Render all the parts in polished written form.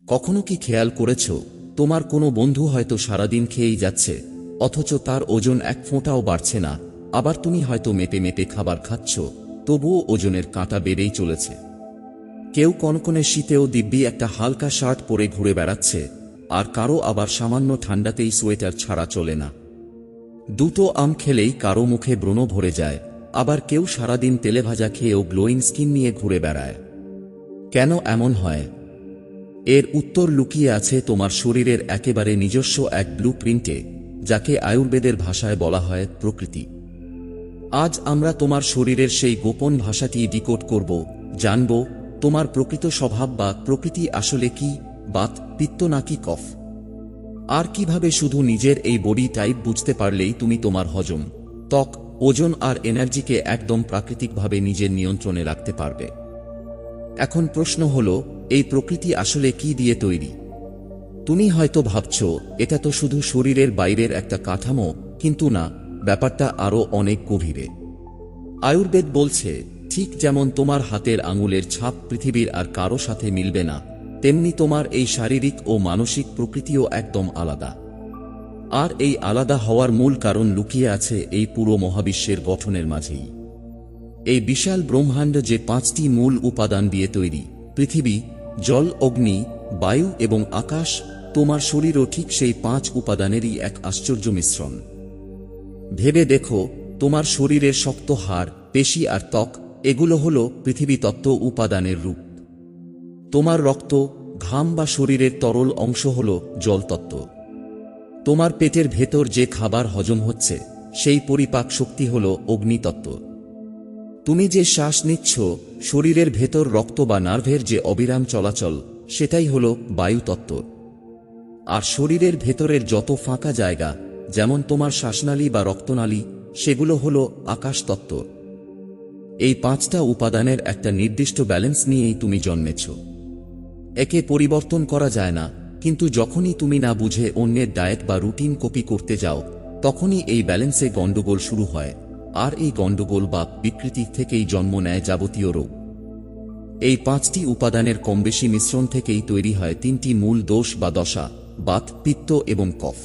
কখনো কি খেয়াল করেছ, তোমার কোনো বন্ধু হয়তো সারাদিন খেয়েই যাচ্ছে, অথচ তার ওজন এক ফোঁটাও বাড়ছে না। আবার তুমি হয়তো মেপে মেপে খাবার খাচ্ছ, তবুও ওজনের কাঁটা বেড়েই চলেছে। কেউ কনকনে শীতেও দিব্যি একটা হালকা শার্ট পরে ঘুরে বেড়াচ্ছে, আর কারো আবার সামান্য ঠান্ডাতেই সোয়েটার ছাড়া চলে না। দুটো আম খেলেই কারো মুখে ব্রণ ভরে যায়, আবার কেউ সারাদিন তেলেভাজা খেয়েও গ্লোয়িং স্কিন নিয়ে ঘুরে বেড়ায়। কেন এমন হয়? এর উত্তর লুকিয়ে আছে তোমার শরীরের একেবারে নিজস্ব এক ব্লু প্রিন্টে, যাকে আয়ুর্বেদের ভাষায় বলা হয় প্রকৃতি। আজ আমরা তোমার শরীরের সেই গোপন ভাষাটি ডিকোড করব, জানব তোমার প্রকৃত স্বভাব বা প্রকৃতি আসলে কি, বাত, পিত্ত নাকি কফ। আর কিভাবে শুধু নিজের এই বডি টাইপ বুঝতে পারলেই তুমি তোমার হজম, ত্বক, ওজন আর এনার্জিকে একদম প্রাকৃতিকভাবে নিজের নিয়ন্ত্রণে রাখতে পারবে। এখন প্রশ্ন হলো, এই প্রকৃতি আসলে কি দিয়ে তৈরি? তুমি হয়তো ভাবছ এটা তো শুধু শরীরের বাইরের একটা কাঠামো, কিন্তু না, ব্যাপারটা আরও অনেক গভীরে। আয়ুর্বেদ বলছে, ঠিক যেমন তোমার হাতের আঙুলের ছাপ পৃথিবীর আর কারো সাথে মিলবে না, তেমনি তোমার এই শারীরিক ও মানসিক প্রকৃতিও একদম আলাদা। আর এই আলাদা হওয়ার মূল কারণ লুকিয়ে আছে এই পুরো মহাবিশ্বের গঠনের মাঝেই। এই বিশাল ব্রহ্মাণ্ড যে 5টি মূল উপাদান দিয়ে তৈরি, পৃথিবী, জল, অগ্নি, বায়ু এবং আকাশ, তোমার শরীরও ঠিক সেই 5 উপাদানেরই এক আশ্চর্য মিশ্রণ। ভেবে দেখো, তোমার শরীরের শক্ত হাড়, পেশি আর ত্বক, এগুলো হলো পৃথিবী তত্ত্ব উপাদানের রূপ। তোমার রক্ত, ঘাম বা শরীরের তরল অংশ হল জলতত্ত্ব। তোমার পেটের ভেতর যে খাবার হজম হচ্ছে, সেই পরিপাক শক্তি হল অগ্নিতত্ত্ব। তুমি যে শ্বাস নিচ্ছ, শরীরের ভেতর রক্ত বা নার্ভের যে অবিরাম চলাচল, সেটাই হল বায়ুতত্ত্ব। আর শরীরের ভেতরের যত ফাঁকা জায়গা, যেমন তোমার শ্বাসনালী বা রক্তনালী, সেগুলো হল আকাশতত্ত্ব। এই 5টা উপাদানের একটা নির্দিষ্ট ব্যালেন্স নিয়েই তুমি জন্মেছ। একে পরিবর্তন করা যায় না, কিন্তু যখনই তুমি না বুঝে অন্যের ডায়েট বা রুটিন কপি করতে যাও, তখনই এই ব্যালেন্সে গণ্ডগোল শুরু হয়। আর এই গণ্ডগোল বা বিকৃতি থেকেই জন্ম নেয় যাবতীয় রোগ। এই 5টি উপাদানের কমবেশি মিশ্রণ থেকেই তৈরি হয় 3টি মূল দোষ বা দশা, বাত, পিত্ত এবং কফ।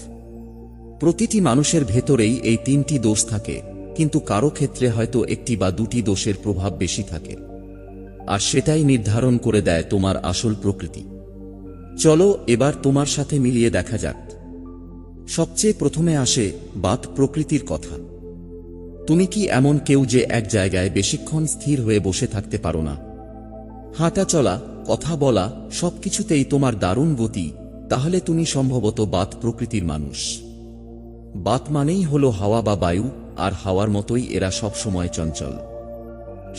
প্রতিটি মানুষের ভেতরেই এই 3টি দোষ থাকে, কিন্তু কারো ক্ষেত্রে হয়তো 1টি বা 2টি দোষের প্রভাব বেশি থাকে। আর সেটাই নির্ধারণ করে দেয় তোমার আসল প্রকৃতি। চলো এবার তোমার সাথে মিলিয়ে দেখা যাক। সবচেয়ে প্রথমে আসে বাত প্রকৃতির কথা। তুমি কি এমন কেউ যে এক জায়গায় বেশিক্ষণ স্থির হয়ে বসে থাকতে পারো না? হাঁটা চলা, কথা বলা, সবকিছুতেই তোমার দারুণ গতি, তাহলে তুমি সম্ভবত বাত প্রকৃতির মানুষ। বাত মানেই হলো হাওয়া বা বায়ু, আর হাওয়ার মতোই এরা সব সময় চঞ্চল।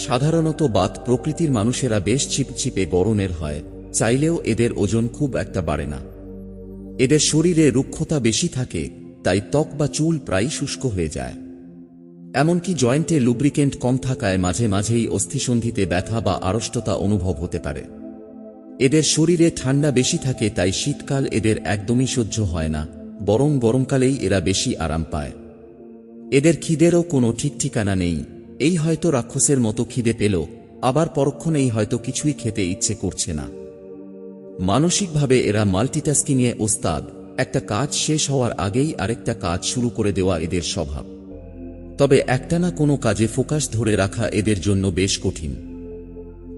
সাধারণত বাত প্রকৃতির মানুষেরা বেশ চিপচিপে গড়নের হয়, চাইলেও এদের ওজন খুব একটা বাড়ে না। এদের শরীরে রুক্ষতা বেশি থাকে, তাই ত্বক বা চুল প্রায় শুষ্ক হয়ে যায়। এমনকি জয়েন্টে লুব্রিকেন্ট কম থাকায় মাঝে মাঝেই অস্থিসন্ধিতে ব্যথা বা আড়ষ্টতা অনুভব হতে পারে। এদের শরীরে ঠান্ডা বেশি থাকে, তাই শীতকাল এদের একদমই সহ্য হয় না, বরং গরমকালেই এরা বেশি আরাম পায়। এদের খিদেরও কোনো ঠিক ঠিকানা নেই, এই হয়তো রাক্ষসের মতো খিদে পেল, আবার পরক্ষণেই হয়তো কিছুই খেতে ইচ্ছে করছে না। মানসিকভাবে এরা মাল্টিটাস্কিংয়ে ওস্তাদ, একটা কাজ শেষ হওয়ার আগেই আরেকটা কাজ শুরু করে দেওয়া এদের স্বভাব। তবে একটানা কোনো কাজে ফোকাস ধরে রাখা এদের জন্য বেশ কঠিন।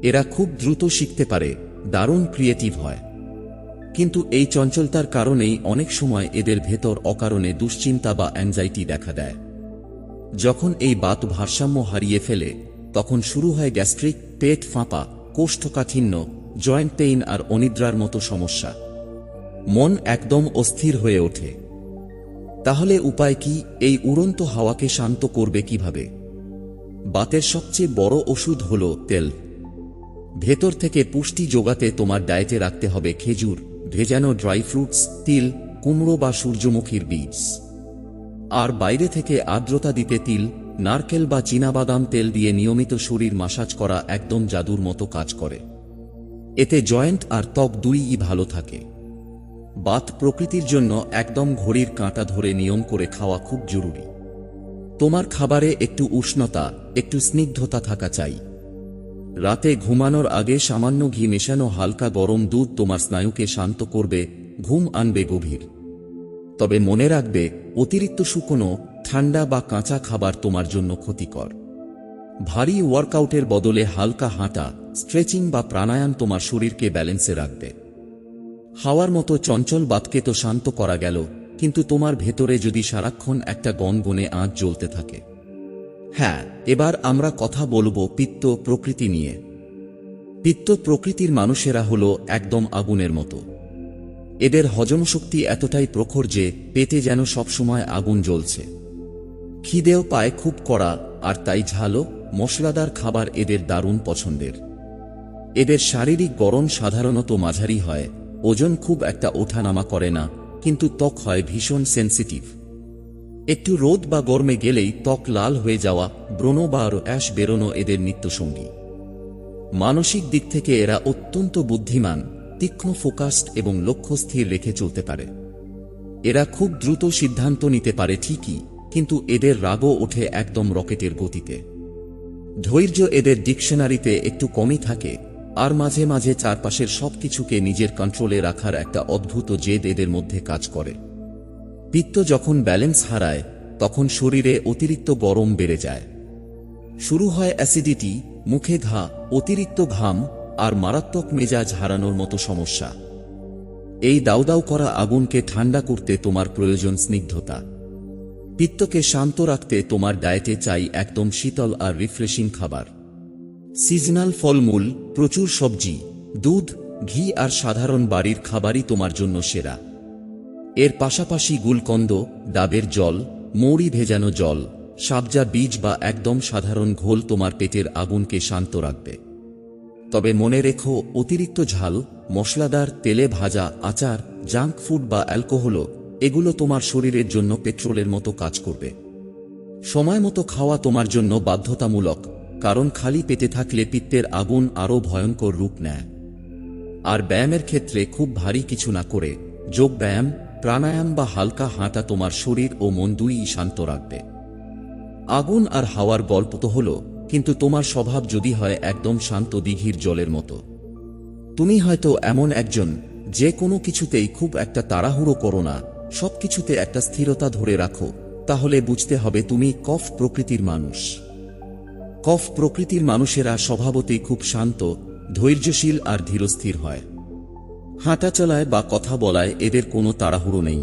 এরা খুব দ্রুত শিখতে পারে, দারুণ ক্রিয়েটিভ হয়, কিন্তু এই চঞ্চলতার কারণেই অনেক সময় এদের ভেতর অকারণে দুশ্চিন্তা বা অ্যাংজাইটি দেখা দেয়। যখন এই বাত ভারসাম্য হারিয়ে ফেলে, তখন শুরু হয় গ্যাস্ট্রিক, পেট ফাঁপা, কোষ্ঠকাঠিন্য, জয়েন্ট পেইন আর অনিদ্রার মতো সমস্যা। মন একদম অস্থির হয়ে ওঠে। তাহলে উপায় কি? এই উড়ন্ত হাওয়াকে শান্ত করবে কিভাবে? বাতের সবচেয়ে বড় ওষুধ হল তেল। ভেতর থেকে পুষ্টি যোগাতে তোমার ডায়েটে রাখতে হবে খেজুর, ভেজানো ড্রাই ফ্রুটস, তিল, কুমড়ো বা সূর্যমুখীর বীজ। আর বাইরে থেকে আর্দ্রতা দিতে তিল, নারকেল বা চীনাবাদাম তেল দিয়ে নিয়মিত শরীর মাসাজ করা একদম জাদুর মতো কাজ করে। এতে জয়েন্ট আর ত্বক দুইই ভালো থাকে। বাত প্রকৃতির জন্য একদম ঘড়ির কাঁটা ধরে নিয়ম করে খাওয়া খুব জরুরি। তোমার খাবারে একটু উষ্ণতা, একটু স্নিগ্ধতা থাকা চাই। রাতে ঘুমানোর আগে সামান্য ঘি মেশানো হালকা গরম দুধ তোমার স্নায়ুকে শান্ত করবে, ঘুম আনবে গভীর। তবে মনে রাখবে, অতিরিক্ত শুকনো, ঠান্ডা বা কাঁচা খাবার তোমার জন্য ক্ষতিকর। ভারী ওয়ার্কআউটের বদলে হালকা হাঁটা, স্ট্রেচিং বা প্রাণায়াম তোমার শরীরকে ব্যালেন্সে রাখবে। হাওয়ার মতো চঞ্চল বাতকে তো শান্ত করা গেল, কিন্তু তোমার ভেতরে যদি সারাক্ষণ একটা গনগনে আঁচ জ্বলতে থাকে। হ্যাঁ, এবার আমরা কথা বলবো পিত্ত প্রকৃতি নিয়ে। পিত্ত প্রকৃতির মানুষেরা হলো একদম আগুনের মতো। এদের হজমশক্তি এতটাই প্রখর যে পেটে যেন সবসময় আগুন জ্বলছে। খিদেও পায় খুব কড়া, আর তাই ঝালো, মশলাদার খাবার এদের দারুণ পছন্দের। এদের শারীরিক গড়ন সাধারণত মাঝারি হয়, ওজন খুব একটা ওঠানামা করে না, কিন্তু ত্বক হয় ভীষণ সেনসিটিভ। একটু রোদ বা গরমে গেলেই ত্বক লাল হয়ে যাওয়া, ব্রণ বা অ্যাশ বেরোনো এদের নিত্যসঙ্গী। মানসিক দিক থেকে এরা অত্যন্ত বুদ্ধিমান, তীক্ষ্ণ ফোকাসড এবং লক্ষ্য স্থির রেখে চলতে পারে। এরা খুব দ্রুত সিদ্ধান্ত নিতে পারে ঠিকই, কিন্তু এদের রাগও ওঠে একদম রকেটের গতিতে। ধৈর্য এদের ডিকশনারিতে একটু কমই থাকে, আর মাঝে মাঝে চারপাশের সবকিছুকে নিজের কন্ট্রোলে রাখার একটা অদ্ভুত জেদ এদের মধ্যে কাজ করে। পিত্ত যখন ব্যালেন্স হারায়, তখন শরীরে অতিরিক্ত গরম বেড়ে যায়। শুরু হয় অ্যাসিডিটি, মুখে ঘা, অতিরিক্ত ঘাম আর মারাত্মক মেজাজ হারানোর মতো সমস্যা। এই দাউদাউ করা আগুনকে ঠান্ডা করতে তোমার প্রয়োজন স্নিগ্ধতা। পিত্তকে শান্ত রাখতে তোমার ডায়েটে চাই একদম শীতল আর রিফ্রেশিং খাবার। সিজনাল ফলমূল, প্রচুর সবজি, দুধ, ঘি আর সাধারণ বাড়ির খাবারই তোমার জন্য সেরা। এর পাশাপাশি গুলকন্দ, ডাবের জল, মৌরি ভেজানো জল, সাবজা বীজ বা একদম সাধারণ ঘোল তোমার পেটের আগুনকে শান্ত রাখবে। তবে মনে রেখো, অতিরিক্ত ঝাল, মশলাদার, তেলে ভাজা, আচার, জাঙ্ক ফুড বা অ্যালকোহল, এগুলো তোমার শরীরের জন্য পেট্রোলের মতো কাজ করবে। সময় মতো খাওয়া তোমার জন্য বাধ্যতামূলক, কারণ খালি পেটে থাকলে পিত্তের আগুন আরও ভয়ঙ্কর রূপ নেয়। আর ব্যায়ামের ক্ষেত্রে খুব ভারী কিছু না করে যোগ ব্যায়াম, প্রাণায়াম বা হালকা হাঁটা তোমার শরীর ও মন দুইই শান্ত রাখবে। আগুন আর হাওয়ার গল্প তো হলো, কিন্তু তোমার স্বভাব যদি হয় একদম শান্ত দিঘির জলের মতো। তুমি হয়তো এমন একজন, যে কোনো কিছুতেই খুব একটা তাড়াহুড়ো করো না, সবকিছুতে একটা স্থিরতা ধরে রাখো, তাহলে বুঝতে হবে তুমি কফ প্রকৃতির মানুষ। কফ প্রকৃতির মানুষেরা স্বভাবতই খুব শান্ত, ধৈর্যশীল আর ধীরস্থির হয়। হাঁটাচলায় বা কথা বলায় এদের কোনো তাড়াহুড়ো নেই।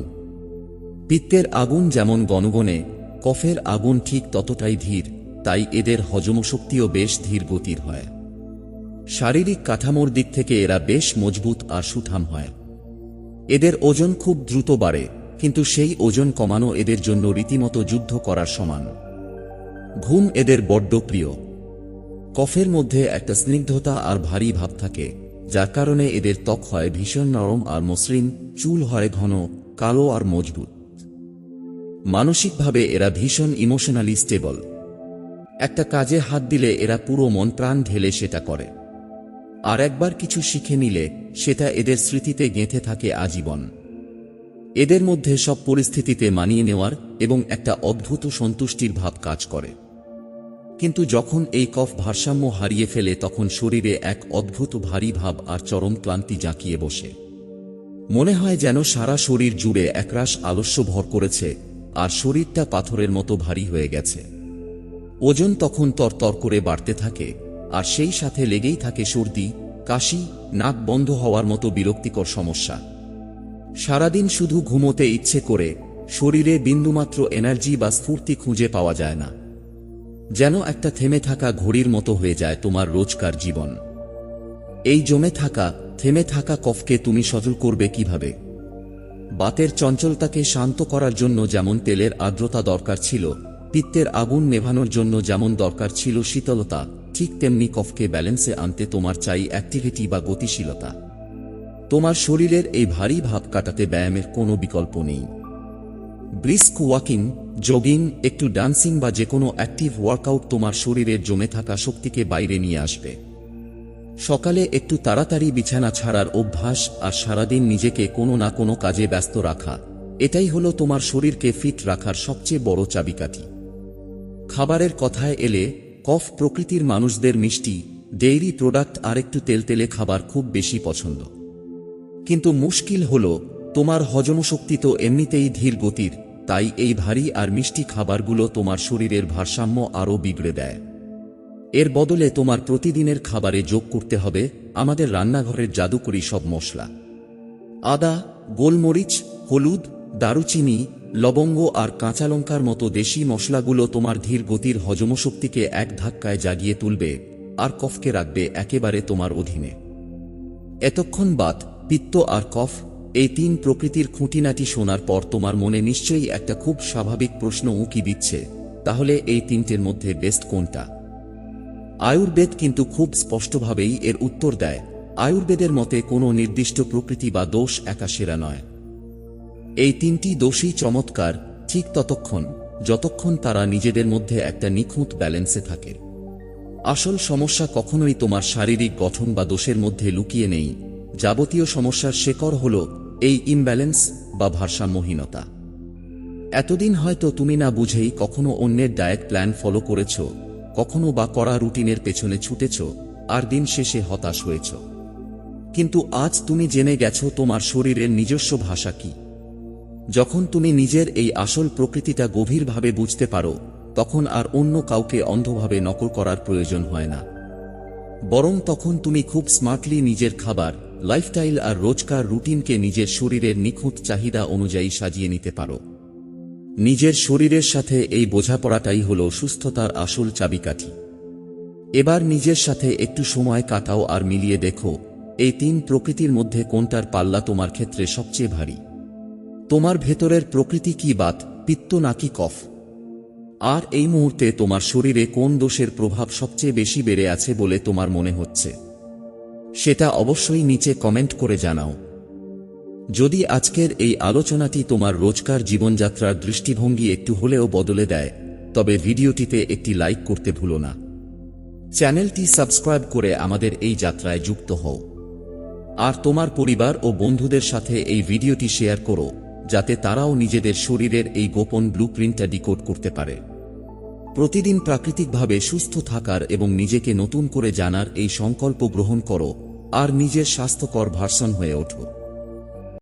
পিত্তের আগুন যেমন গনগনে, কফের আগুন ঠিক ততটাই ধীর, তাই এদের হজমশক্তিও বেশ ধীর গতির হয়। শারীরিক কাঠামোর দিক থেকে এরা বেশ মজবুত আর সুঠাম হয়। এদের ওজন খুব দ্রুত বাড়ে, কিন্তু সেই ওজন কমানো এদের জন্য রীতিমতো যুদ্ধ করার সমান। ঘুম এদের বড্ড প্রিয়। কফের মধ্যে একটা স্নিগ্ধতা আর ভারী ভাব থাকে, যার কারণে এদের ত্বক হয় ভীষণ নরম আর মসৃণ, চুল হয় ঘন, কালো আর মজবুত। মানসিকভাবে এরা ভীষণ ইমোশনালি স্টেবল। একটা কাজে হাত দিলে এরা পুরো মন প্রাণ ঢেলে সেটা করে, আর একবার কিছু শিখে নিলে সেটা এদের স্মৃতিতে গেঁথে থাকে আজীবন। এদের মধ্যে সব পরিস্থিতিতে মানিয়ে নেওয়ার এবং একটা অদ্ভুত সন্তুষ্টির ভাব কাজ করে। কিন্তু যখন এই কফ ভারসাম্য হারিয়ে ফেলে, তখন শরীরে এক অদ্ভুত ভারী ভাব আর চরম ক্লান্তি জাঁকিয়ে বসে। মনে হয় যেন সারা শরীর জুড়ে একরাশ আলস্য ভর করেছে, আর শরীরটা পাথরের মতো ভারী হয়ে গেছে। ওজন তখন তরতর করে বাড়তে থাকে, আর সেই সাথে লেগেই থাকে সর্দি, কাশি, নাক বন্ধ হওয়ার মতো বিরক্তিকর সমস্যা। সারাদিন শুধু ঘুমোতে ইচ্ছে করে, শরীরে বিন্দুমাত্র এনার্জি বা স্ফূর্তি খুঁজে পাওয়া যায় না। যেন একটা থেমে থাকা ঘড়ির মতো হয়ে যায় তোমার রোজকার জীবন। এই জমে থাকা, থেমে থাকা কফকে তুমি সচল করবে কিভাবে? বাতের চঞ্চলতাকে শান্ত করার জন্য যেমন তেলের আর্দ্রতা দরকার ছিল, পিত্তের আগুন নেভানোর জন্য যেমন দরকার ছিল শীতলতা, ঠিক তেমনি কফকে ব্যালেন্সে আনতে তোমার চাই অ্যাক্টিভিটি বা গতিশীলতা। তোমার শরীরের এই ভারী ভাব কাটাতে ব্যায়ামের কোনো বিকল্প নেই। ব্রিস্ক ওয়াকিং, জগিং, একটু ডান্সিং বা যে কোনো অ্যাক্টিভ ওয়ার্কআউট তোমার শরীরের জমে থাকা শক্তিকে বাইরে নিয়ে আসবে। সকালে একটু তাড়াতাড়ি বিছানা ছাড়ার অভ্যাস আর সারাদিন নিজেকে কোনো না কোনো কাজে ব্যস্ত রাখা, এটাই হলো তোমার শরীরকে ফিট রাখার সবচেয়ে বড় চাবিকাঠি। খাবারের কথায় এলে, কফ প্রকৃতির মানুষদের মিষ্টি, ডেইরি প্রোডাক্ট আর একটু তেলতেলে খাবার খুব বেশি পছন্দ। কিন্তু মুশকিল হল, তোমার হজমশক্তি তো এমনিতেই ধীর গতির, তাই এই ভারী আর মিষ্টি খাবারগুলো তোমার শরীরের ভারসাম্য আরও বিগড়ে দেয়। এর বদলে তোমার প্রতিদিনের খাবারে যোগ করতে হবে আমাদের রান্নাঘরের জাদুকরি সব মশলা। আদা, গোলমরিচ, হলুদ, দারুচিনি, লবঙ্গ আর কাঁচালঙ্কার মতো দেশি মশলাগুলো তোমার ধীর গতির হজমশক্তিকে এক ধাক্কায় জাগিয়ে তুলবে আর কফকে রাখবে একেবারে তোমার অধীনে। এতক্ষণ বাত, পিত্ত আর কফ, এই তিন প্রকৃতির খুঁটিনাটি শোনার পর তোমার মনে নিশ্চয়ই একটা খুব স্বাভাবিক প্রশ্ন উঁকি দিচ্ছে, তাহলে এই তিনটের মধ্যে বেস্ট কোনটা? আয়ুর্বেদ কিন্তু খুব স্পষ্টভাবেই এর উত্তর দেয়। আয়ুর্বেদের মতে কোনো নির্দিষ্ট প্রকৃতি বা দোষ একা সেরা নয়। এই তিনটি দোষই চমৎকার ঠিক ততক্ষণ যতক্ষণ তারা নিজেদের মধ্যে একটা নিখুঁত ব্যালেন্সে থাকে। আসল সমস্যা কখনোই তোমার শারীরিক গঠন বা দোষের মধ্যে লুকিয়ে নেই। যাবতীয় সমস্যার শেকড় হল এই ইমব্যালেন্স বা ভারসাম্যহীনতা। এতদিন হয়তো তুমি না বুঝেই কখনো অন্যের ডায়েট প্ল্যান ফলো করেছ, কখনো বা করা রুটিনের পেছনে ছুটেছ, আর দিন শেষে হতাশ হয়েছ। কিন্তু আজ তুমি জেনে গেছো তোমার শরীরের নিজস্ব ভাষা কি। যখন তুমি নিজের এই আসল প্রকৃতিটা গভীরভাবে বুঝতে পারো, তখন আর অন্য কাউকে অন্ধভাবে নকল করার প্রয়োজন হয় না। বরং তখন তুমি খুব স্মার্টলি নিজের খাবার, লাইফস্টাইল আর রোজকার রুটিনকে নিজের শরীরের নিখুঁত চাহিদা অনুযায়ী সাজিয়ে নিতে পারো। নিজের শরীরের সাথে এই বোঝাপড়াটাই হল সুস্থতার আসল চাবিকাঠি। এবার নিজের সাথে একটু সময় কাটাও আর মিলিয়ে দেখো এই তিন প্রকৃতির মধ্যে কোনটার পাল্লা তোমার ক্ষেত্রে সবচেয়ে ভারী। তোমার ভেতরের প্রকৃতি কি বাত, পিত্ত নাকি কফ? আর এই মুহূর্তে তোমার শরীরে কোন দোষের প্রভাব সবচেয়ে বেশি বেড়ে আছে বলে তোমার মনে হচ্ছে? সেটা অবশ্যই নিচে কমেন্ট করে জানাও। যদি আজকের এই আলোচনাটি তোমার রোজকার জীবনযাত্রার দৃষ্টিভঙ্গি একটু হলেও বদলে দেয়, তবে ভিডিওটিতে একটি লাইক করতে ভুলো না। চ্যানেলটি সাবস্ক্রাইব করে আমাদের এই যাত্রায় যুক্ত হও। আর তোমার পরিবার ও বন্ধুদের সাথে এই ভিডিওটি শেয়ার করো, যাতে তারাও নিজেদের শরীরের এই গোপন ব্লুপ্রিন্টটা ডিকোড করতে পারে। প্রতিদিন প্রাকৃতিকভাবে সুস্থ থাকার এবং নিজেকে নতুন করে জানার এই সংকল্প গ্রহণ করো আর নিজের স্বাস্থ্যকর ভার্সন হয়ে ওঠো।